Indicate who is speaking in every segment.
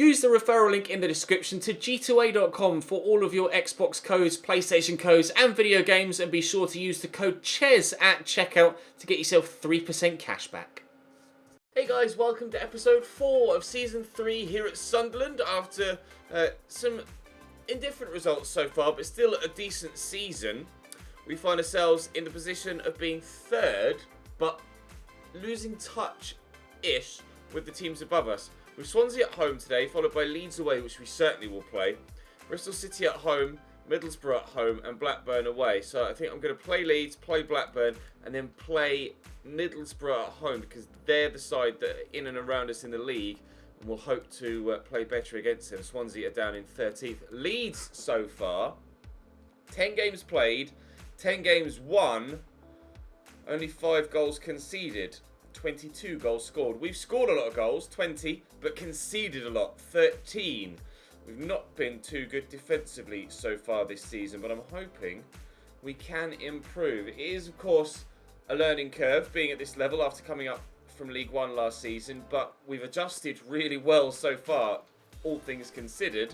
Speaker 1: Use the referral link in the description to g2a.com for all of your Xbox codes, PlayStation codes and video games, and be sure to use the code CHES at checkout to get yourself 3% cash back. Hey guys, welcome to episode 4 of season 3 here at Sunderland after some indifferent results so far, but still a decent season. We find ourselves in the position of being third, but losing touch-ish with the teams above us. With Swansea at home today, followed by Leeds away, which we certainly will play. Bristol City at home, Middlesbrough at home, and Blackburn away. So I think I'm going to play Leeds, play Blackburn, and then play Middlesbrough at home, because they're the side that are in and around us in the league, and we'll hope to play better against them. Swansea are down in 13th. Leeds so far, 10 games played, 10 games won, only 5 goals conceded. 22 goals scored. We've scored a lot of goals, 20, but conceded a lot, 13. We've not been too good defensively so far this season, but I'm hoping we can improve. It is, of course, a learning curve being at this level after coming up from League One last season, but we've adjusted really well so far, all things considered.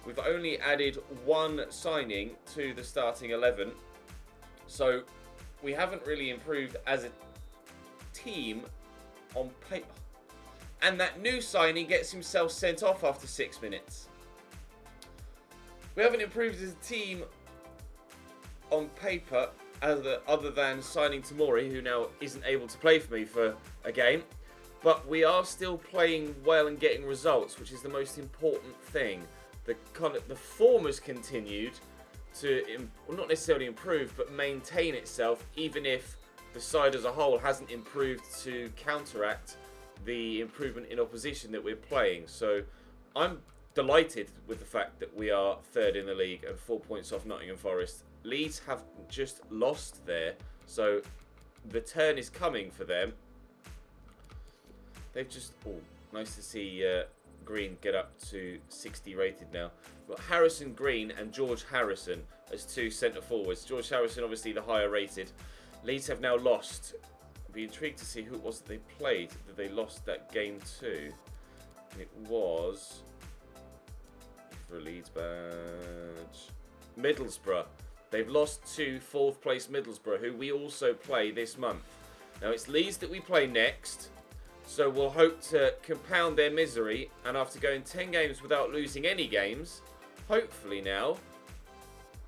Speaker 1: We've only added 1 signing to the starting 11, so we haven't really improved as a team on paper, and that new signing gets himself sent off after 6 minutes. We haven't improved as a team on paper other than signing Tamori, who now isn't able to play for me for a game, but we are still playing well and getting results, which is the most important thing. The form has continued to, well, not necessarily improve, but maintain itself, even if the side as a whole hasn't improved to counteract the improvement in opposition that we're playing. So I'm delighted with the fact that we are third in the league and 4 points off Nottingham Forest. Leeds have just lost there, so the turn is coming for them. They've just... Oh, nice to see Green get up to 60 rated now. We've got Harrison Green and George Harrison as 2 centre forwards. George Harrison obviously the higher rated. Leeds have now lost. I'd be intrigued to see who it was that they played that they lost that game to. And it was, for a Leeds badge, Middlesbrough. They've lost to 4th place Middlesbrough, who we also play this month. Now it's Leeds that we play next, so we'll hope to compound their misery, and after going 10 games without losing any games, hopefully now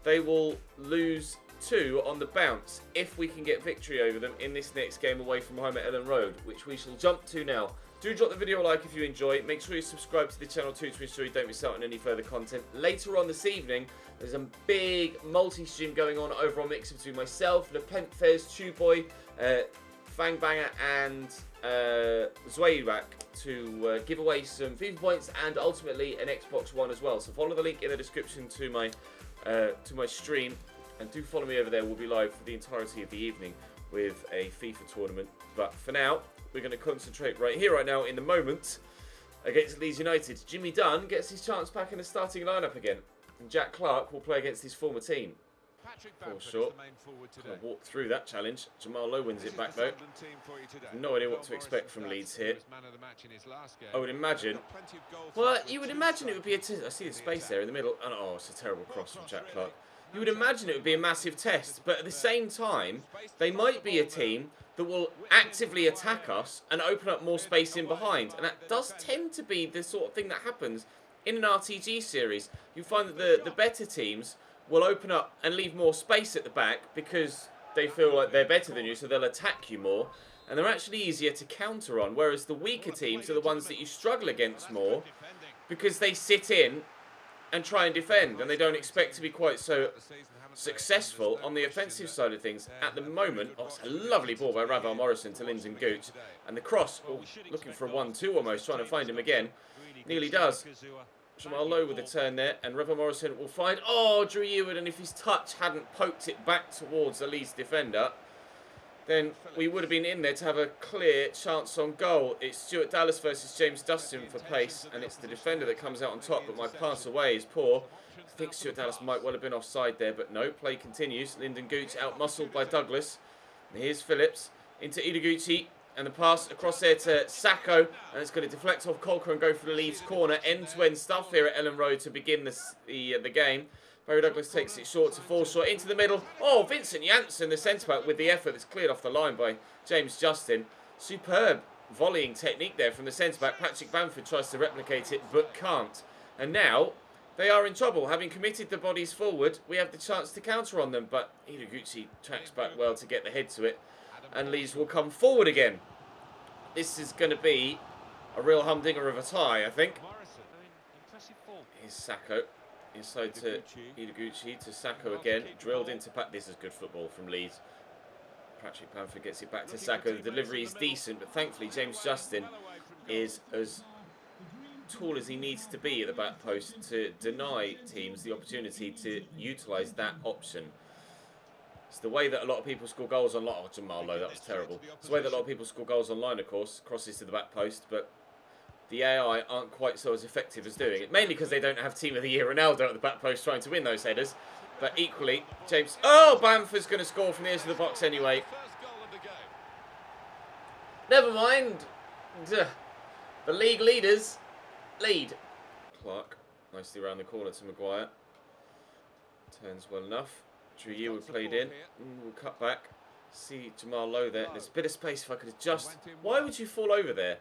Speaker 1: they will lose 2 on the bounce if we can get victory over them in this next game away from home at Ellen Road, which we shall jump to now. Do drop the video a like if you enjoy it. Make sure you subscribe to the channel too to ensure you don't miss out on any further content. Later on this evening, there's a big multi-stream going on over on Mixer between myself, Nepenthez, Chewboy, Fangbanger and Zwayback to give away some FIFA points and ultimately an Xbox One as well. So follow the link in the description to my stream. And do follow me over there. We'll be live for the entirety of the evening with a FIFA tournament. But for now, we're going to concentrate right here, right now, in the moment, against Leeds United. Jimmy Dunn gets his chance back in the starting lineup again. And Jack Clark will play against his former team. Fall short. Going to walk through that challenge. Jamal Lowe wins it back, though. No idea what to expect from Leeds here. I would imagine... Well, you would imagine it would be a... I see the space there in the middle. Oh, it's a terrible cross from Jack Clark. You would imagine it would be a massive test, but at the same time, they might be a team that will actively attack us and open up more space in behind. And that does tend to be the sort of thing that happens in an RTG series. You find that the better teams will open up and leave more space at the back because they feel like they're better than you, so they'll attack you more. And they're actually easier to counter on, whereas the weaker teams are the ones that you struggle against more because they sit in and try and defend, and they don't expect to be quite so successful on the offensive side of things at the moment. Oh, it's a lovely ball by Ravel Morrison to Lyndon Gooch, and the cross, looking for a 1-2 almost, trying to find him again. Nearly does. Jamal Lowe with a turn there, and Ravel Morrison will find, Drew Eward, and if his touch hadn't poked it back towards the Leeds defender, then we would have been in there to have a clear chance on goal. It's Stuart Dallas versus James Dustin for pace, and it's the defender that comes out on top, but my pass away is poor. I think Stuart Dallas might well have been offside there, but no, play continues. Lyndon Gooch out-muscled by Douglas. And here's Phillips into Idaguchi. And the pass across there to Sacco. And it's going to deflect off Colker and go for the Leeds corner. End-to-end stuff here at Ellen Road to begin the game. Barry Douglas takes it short to Forshaw into the middle. Oh, Vincent Janssen, the centre-back, with the effort that's cleared off the line by James Justin. Superb volleying technique there from the centre-back. Patrick Bamford tries to replicate it, but can't. And now they are in trouble. Having committed the bodies forward, we have the chance to counter on them. But Ideguchi tracks back well to get the head to it. And Leeds will come forward again. This is going to be a real humdinger of a tie, I think. Here's Sacco. Inside to Ideguchi, to Sacco again. Drilled into This is good football from Leeds. Patrick Bamford gets it back to Sacco. The delivery is decent, but thankfully James Justin is as tall as he needs to be at the back post to deny teams the opportunity to utilise that option. It's the way that a lot of people score goals online. Oh, Jamal Lowe, that was terrible. It's the way that a lot of people score goals online, of course. Crosses to the back post, but the AI aren't quite so as effective as doing it. Mainly because they don't have Team of the Year Ronaldo at the back post trying to win those headers. But equally, James... Oh, Bamford's going to score from the edge of the box anyway. Never mind. The league leaders lead. Clark, nicely around the corner to Maguire. Turns well enough. Drew Yearwood played in. We'll cut back. See Jamal Lowe there. There's a bit of space if I could adjust. Why would you fall over there?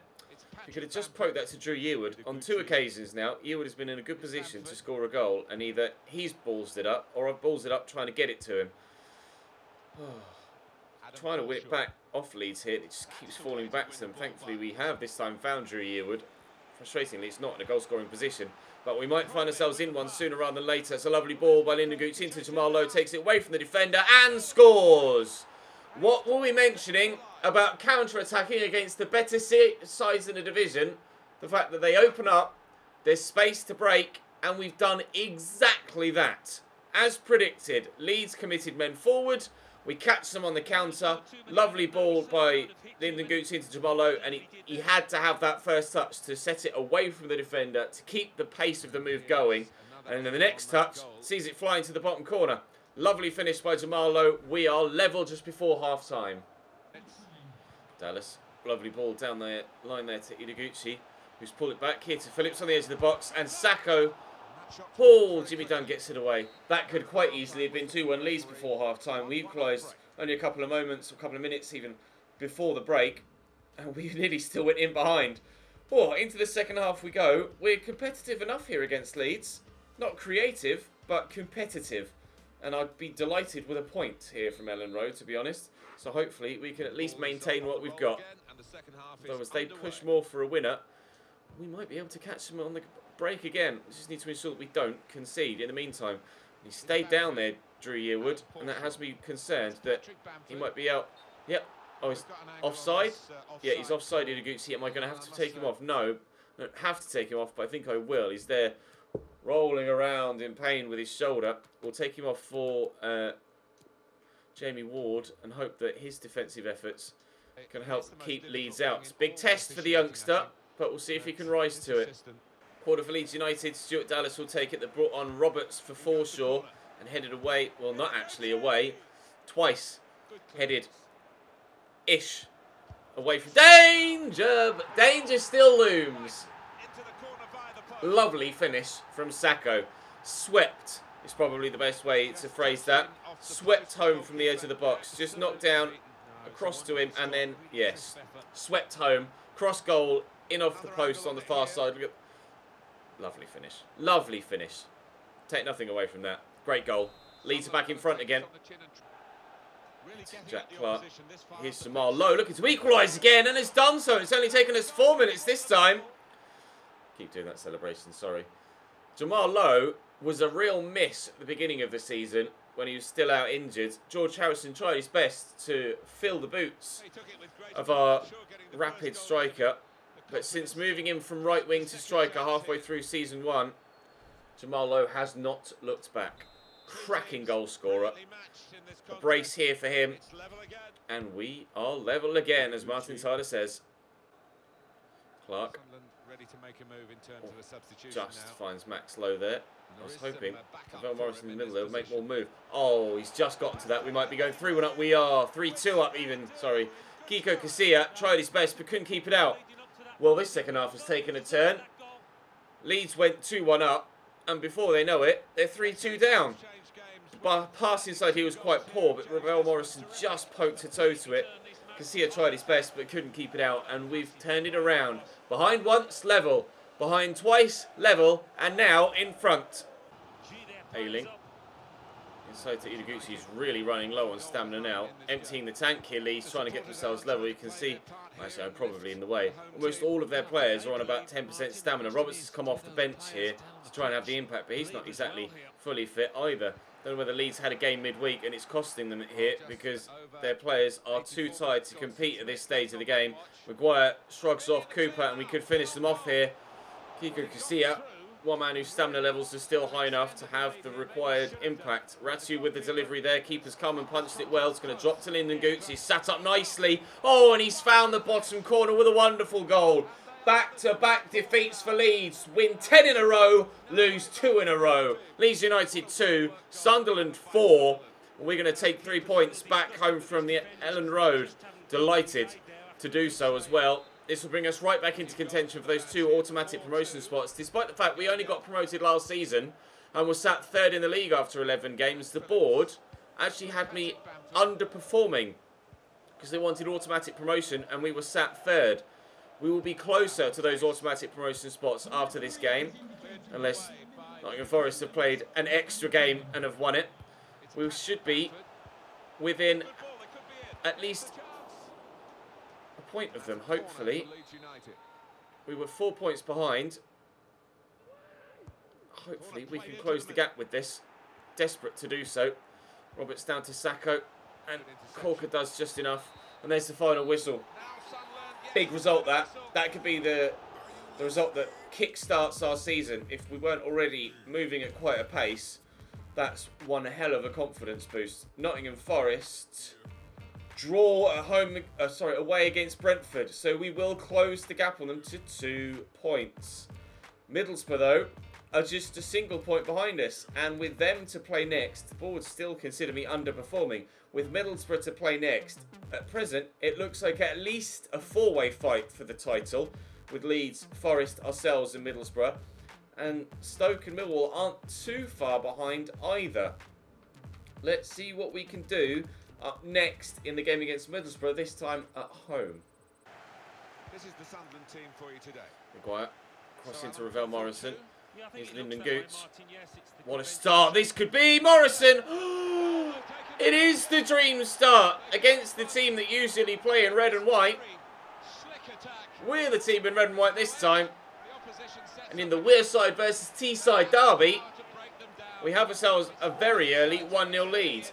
Speaker 1: You could have just poked that to Drew Yearwood. On 2 occasions now, Yearwood has been in a good position to score a goal, and either he's ballsed it up or I've ballsed it up trying to get it to him. Trying to win it back off Leeds here. It just keeps falling back to them. Thankfully, we have this time found Drew Yearwood. Frustratingly, it's not in a goal-scoring position. But we might find ourselves in one sooner rather than later. It's a lovely ball by Ideguchi into Jamal Lowe. Takes it away from the defender and scores. What were we mentioning about counter-attacking against the better sides in the division? The fact that they open up, there's space to break, and we've done exactly that. As predicted, Leeds committed men forward. We catch them on the counter. Lovely ball by Ideguchi into Jamal Lowe, and he had to have that first touch to set it away from the defender to keep the pace of the move going. And then the next touch sees it fly into the bottom corner. Lovely finish by Jamal Lowe. We are level just before half-time. Dallas, lovely ball down the line there to Ideguchi, who's pulled it back here to Phillips on the edge of the box, and Sacco. Oh, Jimmy Dunn gets it away. That could quite easily have been 2-1 Leeds before half-time. We equalised only a couple of minutes even before the break, and we nearly still went in behind. Oh, into the second half we go. We're competitive enough here against Leeds. Not creative, but competitive. And I'd be delighted with a point here from Ellen Road, to be honest. So hopefully we can at least maintain what we've got. Though as they push more for a winner, we might be able to catch them on the break again. We just need to ensure that we don't concede in the meantime. He stayed down there, Drew Yearwood, and that has me concerned that he might be out. Yep. Oh, he's offside? Yeah, he's offside, Ideguchi. Am I going to have to take him off? No, I don't have to take him off, but I think I will. He's there rolling around in pain with his shoulder. We'll take him off for Jamie Ward and hope that his defensive efforts can help keep Leeds out. It's a big test for the youngster, but we'll see if he can rise to it. Quarter for Leeds United. Stuart Dallas will take it. They brought on Roberts for Forshaw and headed away. Well, not actually away. Twice headed-ish away from danger, but danger still looms. Lovely finish from Sacco. Swept is probably the best way to phrase that. Swept home from the edge of the box. Just knocked down across to him and then, yes, swept home. Cross goal, in off the post on the far side. Look at, lovely finish. Lovely finish. Take nothing away from that. Great goal. Leeds are back in front again. Jack Clark. Here's Jamal Lowe looking to equalise again and has done so. It's only taken us 4 minutes this time. Keep doing that celebration, sorry. Jamal Lowe was a real miss at the beginning of the season when he was still out injured. George Harrison tried his best to fill the boots of our rapid striker. But since moving him from right wing to striker halfway through season 1, Jamal Lowe has not looked back. Cracking goal scorer. A brace here for him. And we are level again, as Martin Tyler says. Clark. Just finds Max Lowe there. I was hoping Val Morris in the middle, they'll make more move. Oh, he's just gotten to that. We might be going 3-1 up. We are 3-2 up even. Sorry. Kiko Casilla tried his best but couldn't keep it out. Well, this second half has taken a turn. Leeds went 2-1 up, and before they know it, they're 3-2 down. The pass inside here was quite poor, but Ravel Morrison just poked a toe to it. Casilla tried his best but couldn't keep it out, and we've turned it around. Behind once, level. Behind twice, level, and now in front. Ailing. Inside to Ideguchi, who's really running low on stamina now. Emptying the tank here, Leeds trying to get themselves level. You can see, actually I'm probably in the way, almost all of their players are on about 10% stamina. Roberts has come off the bench here to try and have the impact, but he's not exactly fully fit either. Don't know whether Leeds had a game midweek and it's costing them here because their players are too tired to compete at this stage of the game. Maguire shrugs off Cooper and we could finish them off here. Kiko Casilla, one man whose stamina levels are still high enough to have the required impact. Ratu with the delivery there. Keeper's come and punched it well. It's going to drop to Lyndon Goots. He's sat up nicely. Oh, and he's found the bottom corner with a wonderful goal. Back-to-back defeats for Leeds. Win 10 in a row, lose 2 in a row. Leeds United 2, Sunderland 4. We're going to take 3 points back home from the Ellen Road. Delighted to do so as well. This will bring us right back into contention for those 2 automatic promotion spots. Despite the fact we only got promoted last season and were sat 3rd in the league after 11 games, the board actually had me underperforming because they wanted automatic promotion and we were sat 3rd. We will be closer to those automatic promotion spots after this game, unless Nottingham Forest have played an extra game and have won it. We should be within at least a point of them, hopefully. We were 4 points behind. Hopefully we can close the gap with this. Desperate to do so. Roberts down to Sacco, and Corker does just enough. And there's the final whistle. Big result that. That could be the result that kick-starts our season. If we weren't already moving at quite a pace, that's one hell of a confidence boost. Nottingham Forest draw at home, away against Brentford, so we will close the gap on them to 2 points. Middlesbrough, though, are just a single point behind us, and with them to play next, the board still consider me underperforming. With Middlesbrough to play next, at present, it looks like at least a 4-way fight for the title, with Leeds, Forest, ourselves and Middlesbrough. And Stoke and Millwall aren't too far behind either. Let's see what we can do up next in the game against Middlesbrough, this time at home.
Speaker 2: This is the Sunderland team for you today.
Speaker 1: Maguire, cross into Ravel Morrison. Here's Lyndon Goots. What a start this could be, Morrison! It is the dream start against the team that usually play in red and white. We're the team in red and white this time. And in the Wearside versus Teesside derby, we have ourselves a very early 1-0 lead.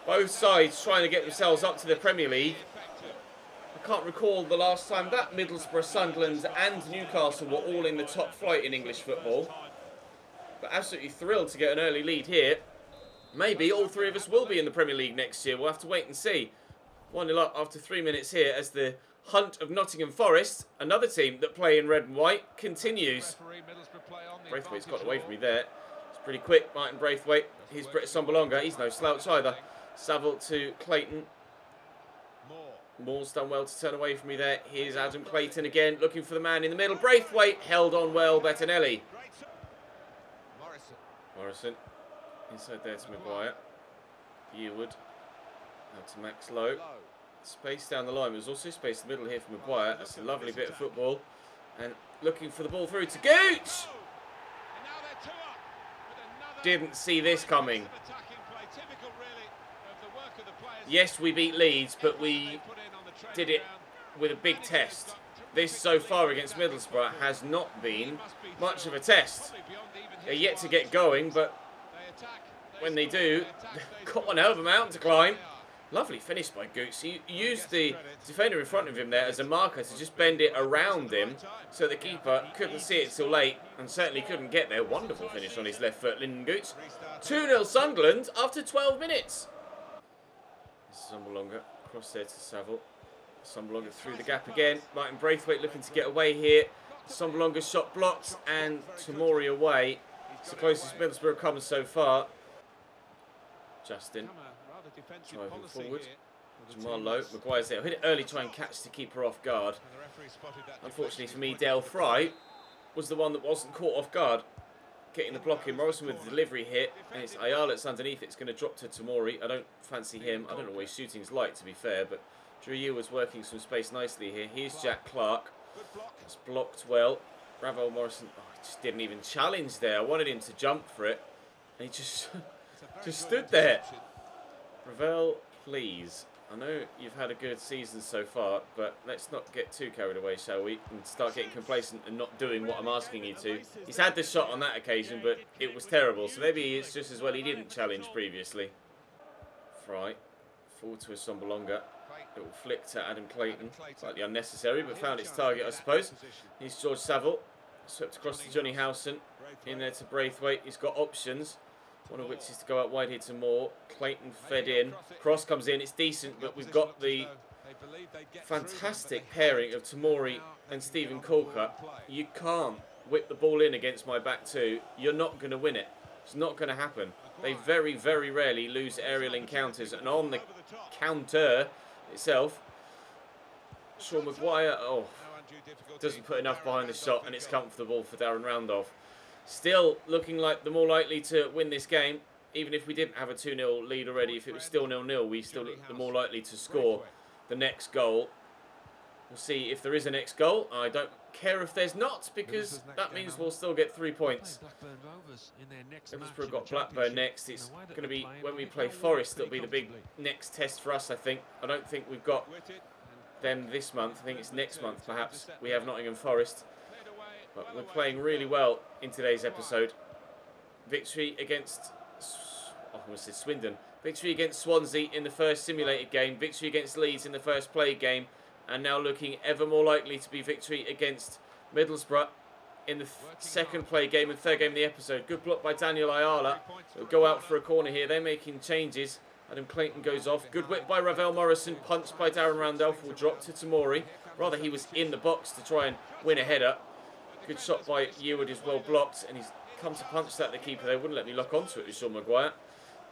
Speaker 1: Both sides trying to get themselves up to the Premier League. I can't recall the last time that Middlesbrough, Sunderland and Newcastle were all in the top flight in English football. But absolutely thrilled to get an early lead here. Maybe all 3 of us will be in the Premier League next year. We'll have to wait and see. 1-0 up after 3 minutes here as the hunt of Nottingham Forest, another team that play in red and white, continues. Braithwaite's got away from me there. It's pretty quick, Martin Braithwaite. Here's Britt Sombolonga. He's no slouch either. Saville to Clayton. Moore's done well to turn away from me there. Here's Adam Clayton again, looking for the man in the middle. Braithwaite held on well, Bettinelli. Morrison. Inside there to Maguire. Yearwood. Now to Max Lowe. Space down the line. There's also space in the middle here for Maguire. That's a lovely bit of football. And looking for the ball through to Gooch. Didn't see this coming. Yes, we beat Leeds, but we did it with a big test. This so far against Middlesbrough has not been much of a test. They're yet to get going, but when they do, they've got one hell of a mountain to climb. Lovely finish by Goots. He used the defender in front of him there as a marker to just bend it around him so the keeper couldn't see it till late and certainly couldn't get there. Wonderful finish on his left foot, Lyndon Goots. 2-0 Sunderland after 12 minutes. Sombolonga across there to Saville. Sombolonga through the gap again. Martin Braithwaite looking to get away here. Sombolonga's shot blocked and Tamori away. It's the closest Middlesbrough comes so far. Justin driving forward. Jamal Lowe, Maguire's there. Hit it early, try and catch the keeper off guard. Unfortunately for me, Dale Fry was the one that wasn't caught off guard. Getting the block in. Morrison with the delivery hit. And it's Ayala that's underneath. It's going to drop to Tamori. I don't fancy him. I don't know what his shooting's like, to be fair. But Drew Yearwood's working some space nicely here. Here's Jack Clark. It's blocked well. Ravel Morrison he just didn't even challenge there. I wanted him to jump for it. And he just stood there. Ravel, please. I know you've had a good season so far, but let's not get too carried away, shall we? And start getting complacent and not doing what I'm asking you to. He's had the shot on that occasion, but it was terrible. So maybe it's just as well he didn't challenge previously. Fry. Forward to Assombalonga. It will flick to Adam Clayton. Slightly unnecessary, but found its target, I suppose. Here's George Saville. Swept across to Johnny Howson. In there to Braithwaite. He's got options. One of which is to go out wide here to Moore. Clayton fed in. Cross comes in. It's decent, but we've got the fantastic pairing of Tamori and Stephen Colcutt. You can't whip the ball in against my back two. You're not going to win it. It's not going to happen. They very, very rarely lose aerial encounters. And on the counter itself, Sean Maguire, doesn't put enough behind the shot, and it's comfortable for Darren Randolph. Still looking like the more likely to win this game, even if we didn't have a 2-0 lead already. If it was still 0-0, we still look the more likely to score the next goal. We'll see if there is a next goal. I don't care if there's not, because that means we'll still get 3 points. Middlesbrough got Blackburn next. It's going to be when we play Forest that'll be the big next test for us, I think. I don't think we've got them this month. I think it's next month, perhaps. We have Nottingham Forest. But we're playing really well in today's episode. Victory against Swindon. Victory against Swansea in the first simulated game. Victory against Leeds in the first played game. And now looking ever more likely to be victory against Middlesbrough in the second play game and third game of the episode. Good block by Daniel Ayala. They'll go out for a corner here. They're making changes. Adam Clayton goes off. Good whip by Ravel Morrison. Punched by Darren Randolph. Will drop to Tamori. Rather, he was in the box to try and win a header. Good shot by Yearwood is well blocked, and he's come to punch that the keeper. They wouldn't let me lock onto it with Sean Maguire.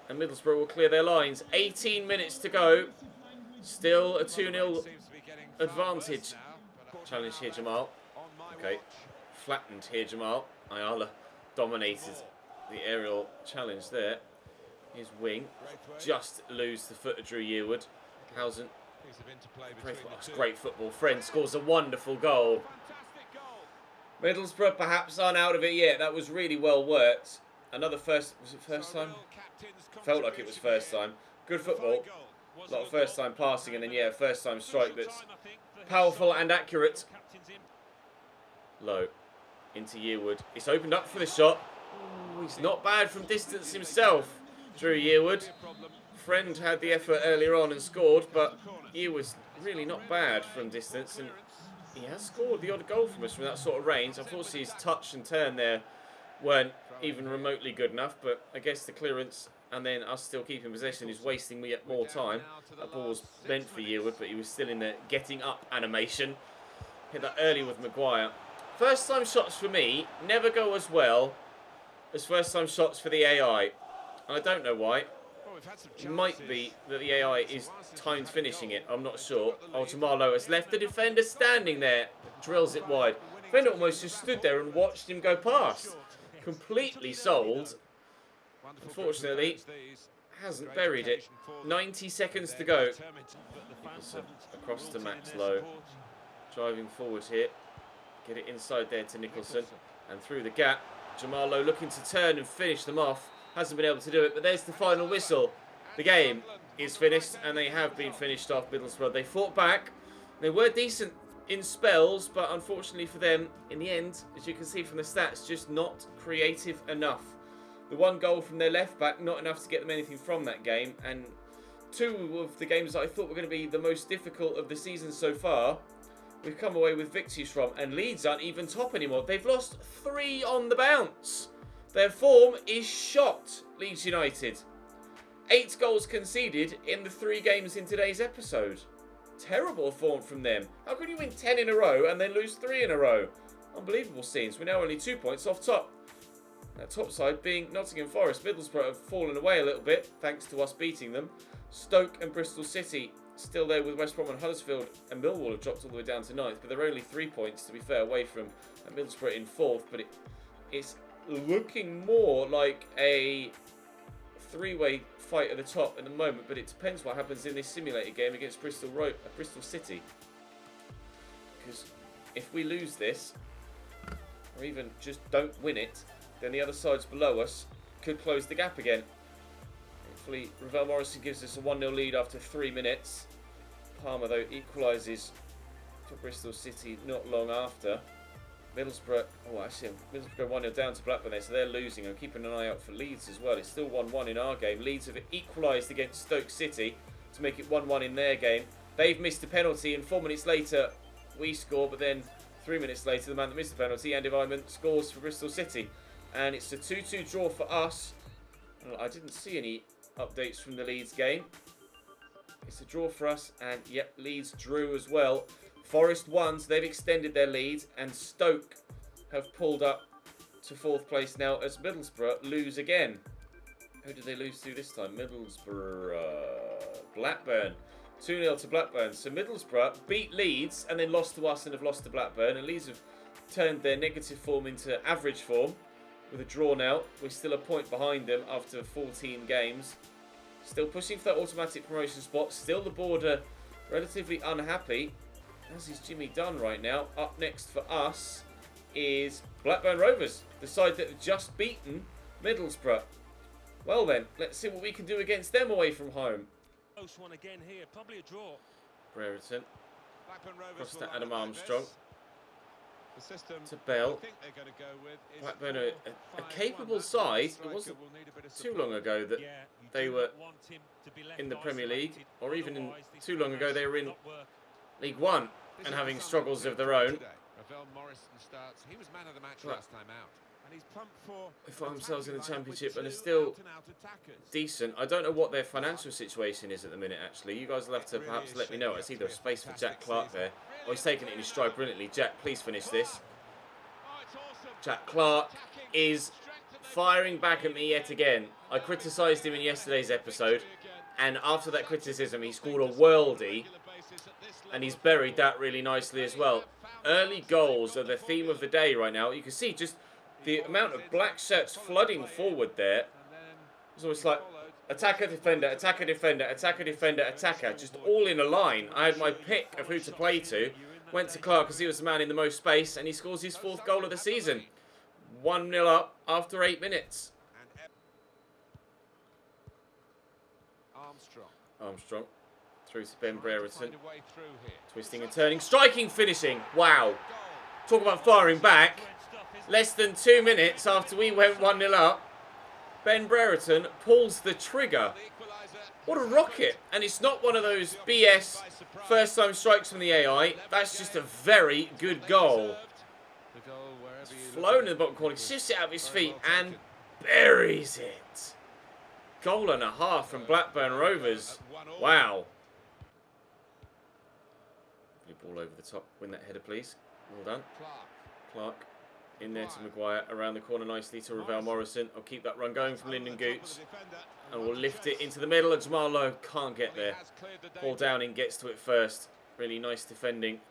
Speaker 1: And Middlesbrough will clear their lines. 18 minutes to go. Still a 2-0 advantage. Challenge here, Jamal. Okay. Flattened here, Jamal. Ayala dominated the aerial challenge there. His wing. Just lose the foot of Drew Yearwood. Howson. It's great football. Friend scores a wonderful goal. Middlesbrough perhaps aren't out of it yet. That was really well worked. Another first... Was it first time? Felt like it was first time. Good football. A lot of first time passing and then, yeah, first time strike that's powerful and accurate. Low. Into Yearwood. It's opened up for the shot. Ooh, he's not bad from distance himself. Drew Yearwood. Friend had the effort earlier on and scored, but Yearwood's really not bad from distance. And he has scored the odd goal from us from that sort of range. Unfortunately, his touch and turn there weren't even remotely good enough. But I guess the clearance and then us still keeping possession is wasting me at more time. That ball was meant for Yearwood, but he was still in the getting up animation. Hit that early with Maguire. First time shots for me never go as well as first time shots for the AI. And I don't know why. It might be that the AI is timed finishing it. I'm not sure. Jamal has left the defender standing there. Drills it wide. Defender almost just stood there and watched him go past. Completely sold. Unfortunately, hasn't buried it. 90 seconds to go. Across to Max Lowe. Driving forward here. Get it inside there to Nicholson. And through the gap. Jamal Lowe looking to turn and finish them off. Hasn't been able to do it, but there's the final whistle. The game is finished, and they have been finished off, Middlesbrough. They fought back. They were decent in spells, but unfortunately for them, in the end, as you can see from the stats, just not creative enough. The one goal from their left back, not enough to get them anything from that game, and two of the games that I thought were going to be the most difficult of the season so far, we've come away with victories from, and Leeds aren't even top anymore. They've lost 3 on the bounce. Their form is shot, Leeds United. 8 goals conceded in the 3 games in today's episode. Terrible form from them. How can you win 10 in a row and then lose 3 in a row? Unbelievable scenes. We're now only 2 points off top. That top side being Nottingham Forest. Middlesbrough have fallen away a little bit, thanks to us beating them. Stoke and Bristol City still there with West Brom and Huddersfield, and Millwall have dropped all the way down to 9th, but they're only 3 points, to be fair, away from Middlesbrough in 4th, but it's looking more like a three-way fight at the top at the moment, but it depends what happens in this simulator game against Bristol City. Because if we lose this, or even just don't win it, then the other sides below us could close the gap again. Hopefully, Ravel Morrison gives us a 1-0 lead after 3 minutes. Palmer, though, equalises for Bristol City not long after. Middlesbrough, Middlesbrough go 1-0 down to Blackburn there, so they're losing. I'm keeping an eye out for Leeds as well. It's still 1-1 in our game. Leeds have equalised against Stoke City to make it 1-1 in their game. They've missed a penalty, and 4 minutes later, we score, but then 3 minutes later, the man that missed the penalty, Andy Vyman, scores for Bristol City. And it's a 2-2 draw for us. I didn't see any updates from the Leeds game. It's a draw for us, and yep, Leeds drew as well. Forest won, so they've extended their lead, and Stoke have pulled up to 4th place now as Middlesbrough lose again. Who did they lose to this time? Blackburn. 2-0 to Blackburn. So Middlesbrough beat Leeds and then lost to us and have lost to Blackburn, and Leeds have turned their negative form into average form with a draw now. We're still a point behind them after 14 games. Still pushing for that automatic promotion spot. Still the border relatively unhappy, as is Jimmy Dunn right now. Up next for us is Blackburn Rovers, the side that have just beaten Middlesbrough. Well then, let's see what we can do against them away from home.
Speaker 3: Close one again here, probably a draw.
Speaker 1: Brereton, across to Adam
Speaker 2: like
Speaker 1: Armstrong,
Speaker 2: the system
Speaker 1: to Bell.
Speaker 2: I think they're going to go with is
Speaker 1: Blackburn are a capable side. It wasn't too long ago that they were in the Premier League, or even too long ago they were in League One and having struggles of their own.
Speaker 2: Ravel Morrison starts. He was man of the match last time out. And he's pumped for
Speaker 1: They find themselves in the Championship and are still decent. I don't know what their financial situation is at the minute, actually. You guys will have to perhaps let me know. I see there's space for Jack Clark there. Oh, he's taking it in his stride brilliantly. Jack, please finish this. Jack Clark is firing back at me yet again. I criticised him in yesterday's episode, and after that criticism, he scored a worldie, and he's buried that really nicely as well. Early goals are the theme of the day right now. You can see just the amount of black shirts flooding forward there. It's almost like attacker, defender, attacker, defender, attacker, defender, attacker, just all in a line. I had my pick of who to play to. Went to Clark because he was the man in the most space, and he scores his 4th goal of the season. 1-0 up after 8 minutes. Armstrong through to Ben Brereton. Twisting and turning, striking, finishing. Wow. Talk about firing back. Less than 2 minutes after we went 1-0 up, Ben Brereton pulls the trigger. What a rocket. And it's not one of those BS first time strikes from the AI. That's just a very good goal. It's flown in the bottom corner, shifts it out of his feet and buries it. Goal and a half from Blackburn Rovers. Wow. Ball over the top. Win that header, please. Well done. Clark. In there to Maguire, around the corner nicely to Ravel Morrison. I'll keep that run going from Lyndon Goots. And we'll lift it into the middle, and Jamal Lowe can't get there. Paul Downing gets to it first. Really nice defending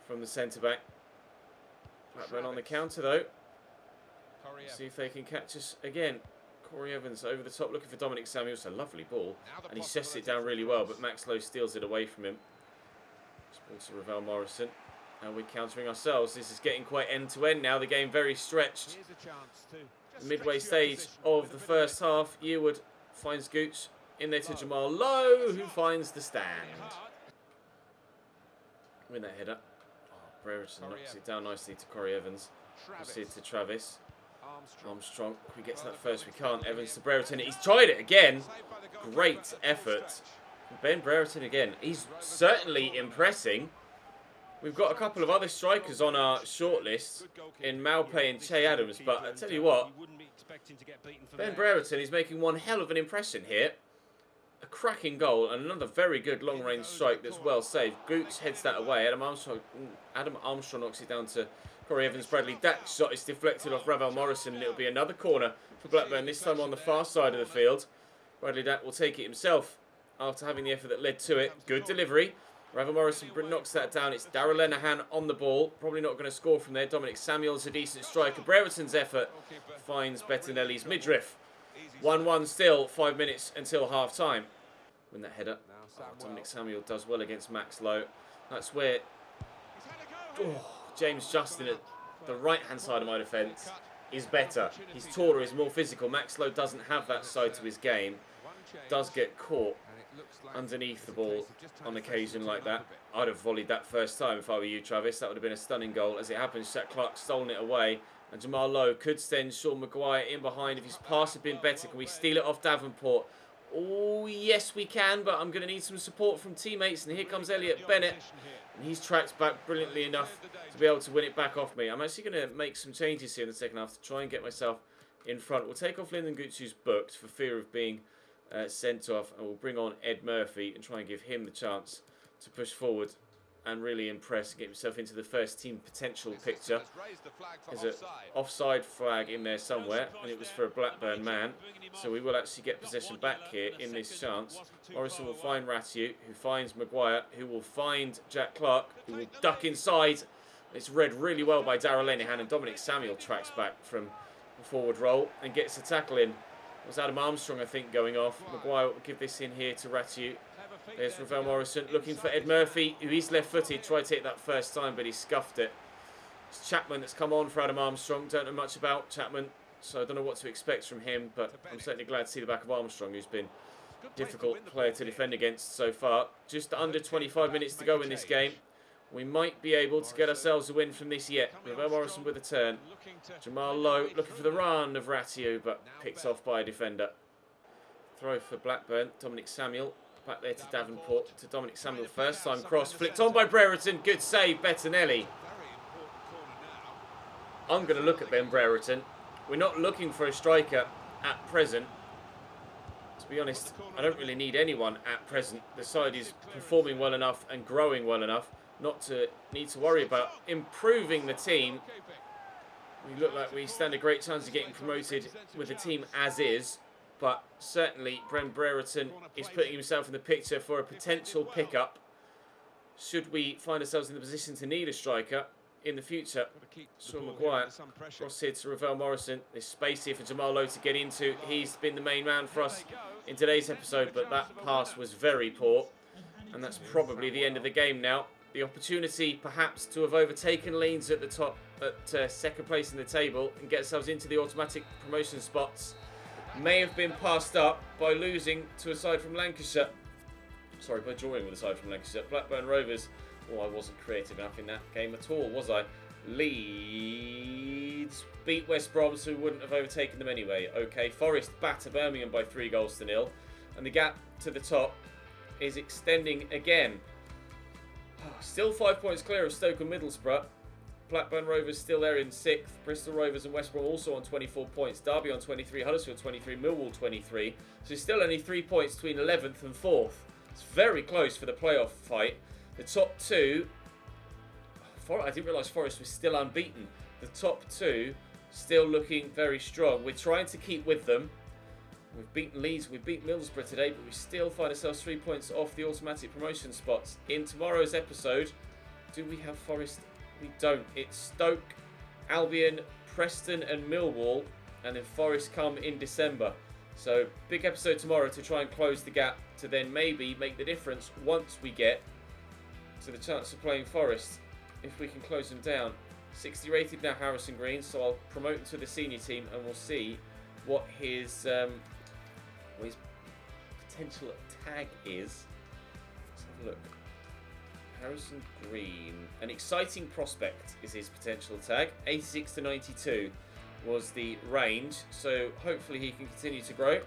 Speaker 1: from the centre-back. Blackburn on the counter though. See if they can catch us again. Corey Evans over the top looking for Dominic Samuels. A lovely ball. And he sets it down really well, but Max Lowe steals it away from him. Ball to Ravel Morrison. And we're countering ourselves. This is getting quite end-to-end now. The game very stretched. The midway stage of the first half. Yearwood finds Gooch in there to Jamal Lowe, who finds the stand. Win that header. Oh, Brereton knocks it down nicely to Corey Evans. We'll see it to Travis. Armstrong. If we get to that first, we can't. Evans to Brereton. He's tried it again. Great effort. Ben Brereton again. He's certainly impressing. We've got a couple of other strikers on our shortlist in Malpay and Che Adams, but I tell you what, Ben Brereton is making one hell of an impression here. A cracking goal and another very good long-range strike that's well saved. Gooch heads that away. Adam Armstrong knocks it down to Corey Evans. Bradley that shot is deflected off Ravel Morrison, and it'll be another corner for Blackburn, this time on the far side of the field. Bradley Dack will take it himself. after having the effort that led to it. Good delivery. Ravel Morrison knocks that down. It's Darragh Lenihan on the ball. Probably not going to score from there. Dominic Samuel's a decent striker. Brereton's effort finds Bettinelli's midriff. 1-1 still. 5 minutes until half-time. Win that header. Oh, Dominic Samuel does well against Max Lowe. That's where James Justin at the right-hand side of my defence is better. He's taller, he's more physical. Max Lowe doesn't have that side to his game. Does get caught underneath the ball on occasion like that. I'd have volleyed that first time if I were you, Travis. That would have been a stunning goal. As it happens, Jack Clark's stolen it away. And Jamal Lowe could send Sean Maguire in behind. If his pass had been better, can we steal it off Davenport? Oh, yes, we can, but I'm going to need some support from teammates. And here comes Elliot Bennett. And he's tracked back brilliantly enough to be able to win it back off me. I'm actually going to make some changes here in the second half to try and get myself in front. We'll take off Lyndon Gooch, who's booked for fear of being sent off. And we'll bring on Ed Murphy and try and give him the chance to push forward and really impress and get himself into the first team potential picture. There's an offside flag in there somewhere, and it was for a Blackburn man. So we will actually get possession back here in this chance. Morrison will find Ratiu, who finds Maguire, who will find Jack Clark, who will duck inside. It's read really well by Darragh Lenihan, and Dominic Samuel tracks back from the forward roll and gets a tackle in. It was Adam Armstrong, I think, going off. Maguire will give this in here to Ratiu. There's Ravel Morrison looking for Ed Murphy, who is left-footed. Tried to hit that first time, but he scuffed it. It's Chapman that's come on for Adam Armstrong. Don't know much about Chapman, so I don't know what to expect from him, but I'm certainly glad to see the back of Armstrong, who's been a difficult player to defend against so far. Just under 25 minutes to go in this game. We might be able to get ourselves a win from this yet. Ravel Morrison with a turn. Jamal Lowe looking for the run of Ratiu, but picked off by a defender. Throw for Blackburn. Dominic Samuel. Back there to Davenport, to Dominic Samuel. First time cross, flicked on by Brereton. Good save, Bettinelli. I'm going to look at Ben Brereton. We're not looking for a striker at present. To be honest, I don't really need anyone at present. The side is performing well enough and growing well enough not to need to worry about improving the team. We look like we stand a great chance of getting promoted with the team as is. But certainly, Ben Brereton is putting himself in the picture for a potential pickup. Should we find ourselves in the position to need a striker in the future? Sean Maguire, cross here to Ravel Morrison. There's space here for Jamal Lowe to get into. He's been the main man for us in today's episode, but that pass was very poor. And that's probably the end of the game now. The opportunity, perhaps, to have overtaken Leeds at the top, at second place in the table, and get ourselves into the automatic promotion spots, may have been passed up by losing to a side from Lancashire. Sorry, by drawing with a side from Lancashire. Blackburn Rovers. Oh, I wasn't creative enough in that game at all, was I? Leeds beat West Brom, so we wouldn't have overtaken them anyway. Okay, Forest batter Birmingham by 3-0. And the gap to the top is extending again. Still 5 points clear of Stoke and Middlesbrough. Blackburn Rovers still there in 6th. Bristol Rovers and West Brom also on 24 points. Derby on 23, Huddersfield 23, Millwall 23. So still only 3 points between 11th and 4th. It's very close for the playoff fight. The top two... I didn't realise Forest was still unbeaten. The top two still looking very strong. We're trying to keep with them. We've beaten Leeds, we've beaten Middlesbrough today, but we still find ourselves 3 points off the automatic promotion spots. In tomorrow's episode, do we have Forest? We don't. It's Stoke, Albion, Preston and Millwall, and then Forest come in December. So big episode tomorrow to try and close the gap to then maybe make the difference once we get to the chance of playing Forest, if we can close them down. 60 rated now, Harrison Green, so I'll promote him to the senior team and we'll see what his potential tag is. Let's have a look. Harrison Green, an exciting prospect is his potential tag. 86 to 92 was the range, so hopefully he can continue to grow.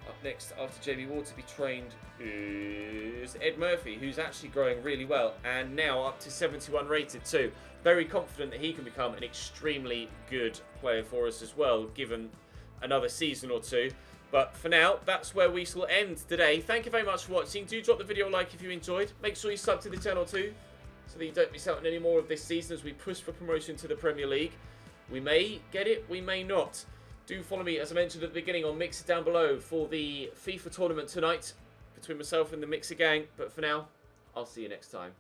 Speaker 1: Up next, after JB Ward to be trained, is Ed Murphy, who's actually growing really well and now up to 71 rated too. Very confident that he can become an extremely good player for us as well, given another season or two. But for now, that's where we shall end today. Thank you very much for watching. Do drop the video a like if you enjoyed. Make sure you sub to the channel too, so that you don't miss out on any more of this season as we push for promotion to the Premier League. We may get it, we may not. Do follow me, as I mentioned at the beginning, on Mix It down below for the FIFA tournament tonight between myself and the Mixer gang. But for now, I'll see you next time.